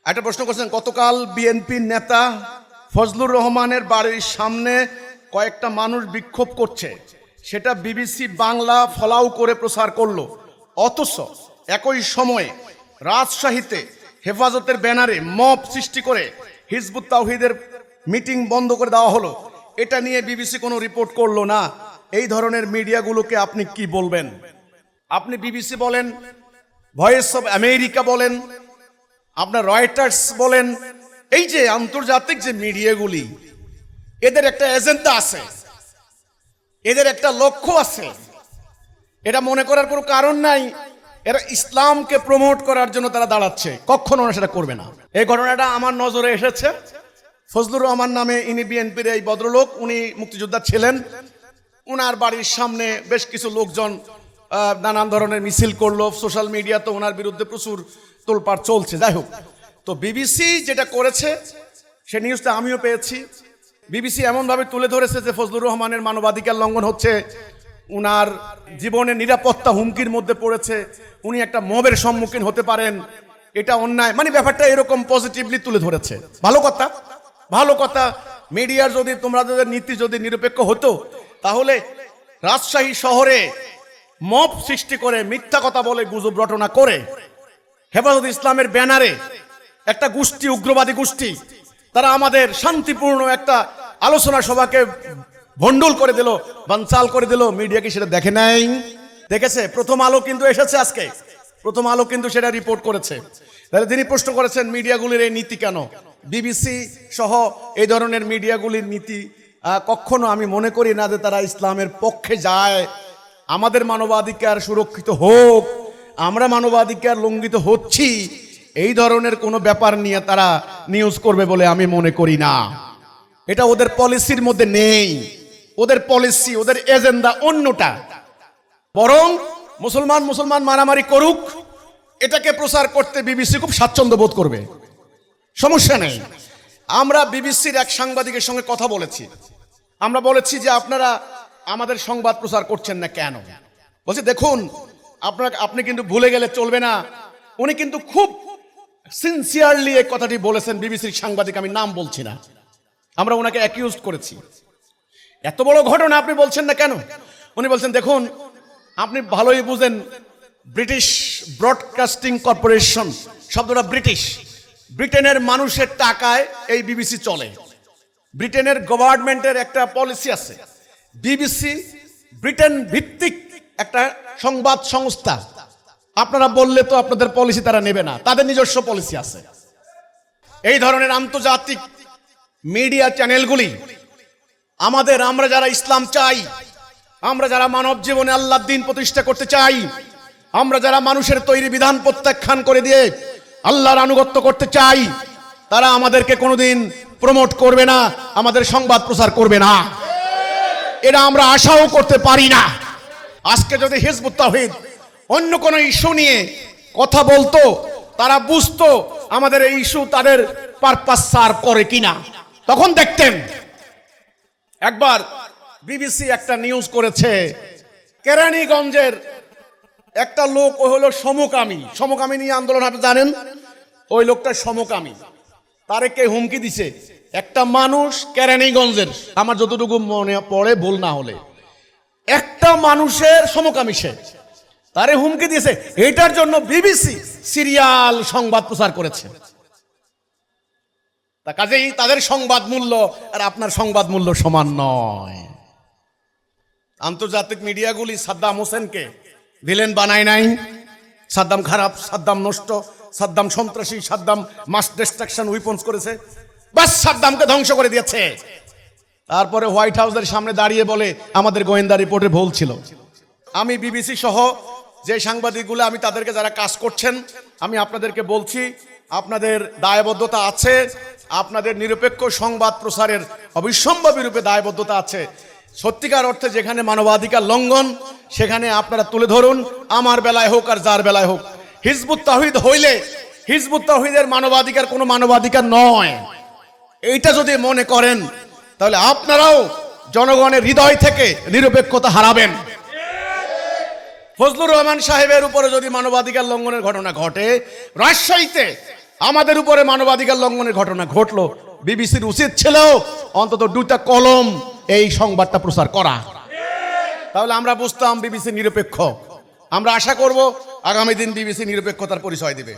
একটা প্রশ্ন করছেন, গতকাল বিএনপির নেতা ফজলুর রহমানের বাড়ির সামনে কয়েকটা মানুষ বিক্ষোভ করছে, সেটা বিবিসি বাংলা ফলাও করে প্রচার করলো। অথচ একই সময়ে রাজশাহীতে হেফাজতের ব্যানারে মব সৃষ্টি করে হিজবুত তাওহীদের মিটিং বন্ধ করে দেওয়া হলো। এটা নিয়ে বিবিসি কোনো রিপোর্ট করলো না। এই ধরনের মিডিয়াগুলোকে আপনি কি বলবেন? আপনি বিবিসি বলেন, ভয়েস অফ আমেরিকা বলেন, আপনার রয়টার্স বলেন, এই যে আন্তর্জাতিক যে মিডিয়াগুলি, এদের একটা এজেন্ডা আছে, এদের একটা লক্ষ্য আছে। এটা মনে করার কোনো কারণ নাই এরা ইসলামকে প্রমোট করার জন্য তারা দাঁড়াচ্ছে। কখনো ওরা সেটা করবে না। এই ঘটনাটা আমার নজরে এসেছে। ফজলুর রহমান নামে ইনি বিএনপির এই ভদ্রলোক, উনি মুক্তিযোদ্ধা ছিলেন। উনার বাড়ির সামনে বেশ কিছু লোকজন নানান ধরনের মিছিল করলো। সোশ্যাল মিডিয়া তো ওনার বিরুদ্ধে প্রচুর তোলপাড় চলছে। যাই হোক, তো বিবিসি যেটা করেছে সে নিউজটা আমিও পেয়েছি। বিবিসি এমনভাবে তুলে ধরেছে যে ফজলুর রহমানের মানবাধিকার লঙ্ঘন হচ্ছে, উনার জীবনের নিরাপত্তা হুমকির মধ্যে পড়েছে, উনি একটা মবের সম্মুখীন হতে পারেন, এটা অন্যায়। মানে ব্যাপারটা এরকম পজিটিভলি তুলে ধরেছে। ভালো কথা, ভালো কথা। মিডিয়ার যদি তোমাদের নীতি যদি নিরপেক্ষ হতো, তাহলে রাজশাহী শহরে মব সৃষ্টি করে মিথ্যা কথা বলে গুজব রটনা করে হেফাজত ইসলামের ব্যানারে একটা গোষ্ঠী, উগ্রবাদী গোষ্ঠী, তারা আমাদের শান্তিপূর্ণ একটা আলোচনা সভাকে ভণ্ডুল করে দিল, বানচাল করে দিল। মিডিয়া কি সেটা দেখে নাই? দেখেছে? প্রথম আলো কিন্তু এসেছে আজকে, প্রথম আলো কিন্তু সেটা রিপোর্ট করেছে। তাহলে তিনি প্রশ্ন করেছেন মিডিয়াগুলির এই নীতি কেন? বিবিসি সহ এই ধরনের মিডিয়াগুলির নীতি কখনো আমি মনে করি না যে তারা ইসলামের পক্ষে যায়। আমাদের মানবাধিকার সুরক্ষিত হোক, আমরা মানবাধিকার লঙ্ঘিত হচ্ছি, এই ধরনের কোনো ব্যাপার নিয়ে তারা নিউজ করবে বলে আমি মনে করি না। এটা ওদের পলিসির মধ্যে নেই। ওদের পলিসি, ওদের এজেন্ডা অন্যটা। বরং মুসলমান মুসলমান মারামারি করুক, এটাকে প্রচার করতে বিবিসি খুব স্বাচ্ছন্দ্য বোধ করবে, সমস্যা নেই। আমরা বিবিসির এক সাংবাদিকের সঙ্গে কথা বলেছি। আমরা বলেছি যে আপনারা আমাদের সংবাদ প্রচার করছেন না কেন? বলছে দেখুন, আপনি কিন্তু ভুলে গেলে চলবে না। উনি কিন্তু খুব সিনসিয়ারলি এই কথাটি বলেছেন। বিবিসির সাংবাদিক, আমি নাম বলছি না, আমরা ওনাকে অ্যাকিউজ করেছি। এত বড় ঘটনা আপনি বলছেন না কেন? উনি বলছেন দেখুন, আপনি ভালোই বুঝেন, ব্রিটিশ ব্রডকাস্টিং কর্পোরেশন শব্দটা ব্রিটিশ, ব্রিটেনের মানুষের টাকায় এই বিবিসি চলে। ব্রিটেনের গভর্নমেন্টের একটা পলিসি আছে। বিবিসি ব্রিটেন ভিত্তিক একটা সংবাদ সংস্থা। আপনারা বললে তো আপনাদের পলিসি তারা নেবে না, তাদের নিজস্ব পলিসি আছে। এই ধরনের আন্তর্জাতিক মিডিয়া চ্যানেলগুলি আমরা যারা ইসলাম চাই, আমরা যারা মানব জীবনে আল্লাহর দ্বীন প্রতিষ্ঠা করতে চাই, আমরা যারা মানুষের তৈরি বিধান প্রত্যাখ্যান করে দিয়ে আল্লাহর আনুগত্য করতে চাই, তারা আমাদেরকে কোনোদিন প্রমোট করবে না, আমাদের সংবাদ প্রচার করবে না। এটা আমরা আশাও করতে পারি না। আজকে যদি হিজবুত তাওহীদ অন্য কোনো ইস্যু নিয়ে কথা বলতো, তারা বুঝতো আমাদের এই ইস্যু তাদের পারপাস সার্ভ করে কিনা, তখন দেখতেন। একবার বিবিসি একটা নিউজ করেছে, কেরানীগঞ্জের একটা লোক, ও হলো সমকামী। সমকামী নিয়ে আন্দোলন আপনি জানেন, ওই লোকটা সমকামী। তারে কে হুমকি দিছে? একটা মানুষ কেরানীগঞ্জের, আমার যতটুকু মনে পড়ে ভুল না হলে, একটা মানুষের সমকামী, সে তারে হুমকি দিয়েছে। এটার জন্য বিবিসি সিরিয়াল সংবাদ প্রচার করেছে। তা কাজেই তাদের সংবাদ মূল্য আর আপনার সংবাদ মূল্য সমান নয়। আন্তর্জাতিক মিডিয়াগুলি সাদ্দাম হোসেনকে ভিলেন বানায় নাই। সাদ্দাম খারাপ, সাদ্দাম নষ্ট, সাদ্দাম সন্ত্রাসী, সাদ্দাম মাস ডিস্ট্রাকশন উইপন্স করেছে, বাস সাদ্দামকে ধ্বংস করে দিয়েছে। তারপরে হোয়াইট হাউসের সামনে দাঁড়িয়ে বলে আমাদের গোয়েন্দা রিপোর্টে ভুল ছিল। আমি বিবিসি সহ যে সাংবাদিকগুলো, আমি তাদেরকে যারা কাজ করছেন, আমি আপনাদেরকে বলছি, আপনাদের দায়বদ্ধতা আছে, আপনাদের নিরপেক্ষ সংবাদ প্রচারের অবিসম্ভাবী রূপে দায়বদ্ধতা আছে। সত্যিকার অর্থে যেখানে মানবাধিকার লঙ্ঘন, সেখানে আপনারা তুলে ধরুন, আমার বেলায় হোক আর যার বেলায় হোক। হিজবুত তাওহীদ হইলে হিজবুত তাওহীদের মানবাধিকার কোনো মানবাধিকার নয়, এইটা যদি মনে করেন, তাহলে আপনারাও জনগণের হৃদয় থেকে নিরপেক্ষতা হারাবেন। ফজলুর রহমান সাহেবের উপরে যদি মানবাধিকার লঙ্ঘনের ঘটনা ঘটে, রাজশাহীতে আমাদের উপরে মানবাধিকার লঙ্ঘনের ঘটনা ঘটলো, বিবিসির উচিত ছিল অন্তত 2টা কলম এই সংবাদটা প্রচার করা, তাহলে আমরা বুঝতাম বিবিসি নিরপেক্ষ। আমরা আশা করব আগামী দিন বিবিসি নিরপেক্ষতার পরিচয় দিবে।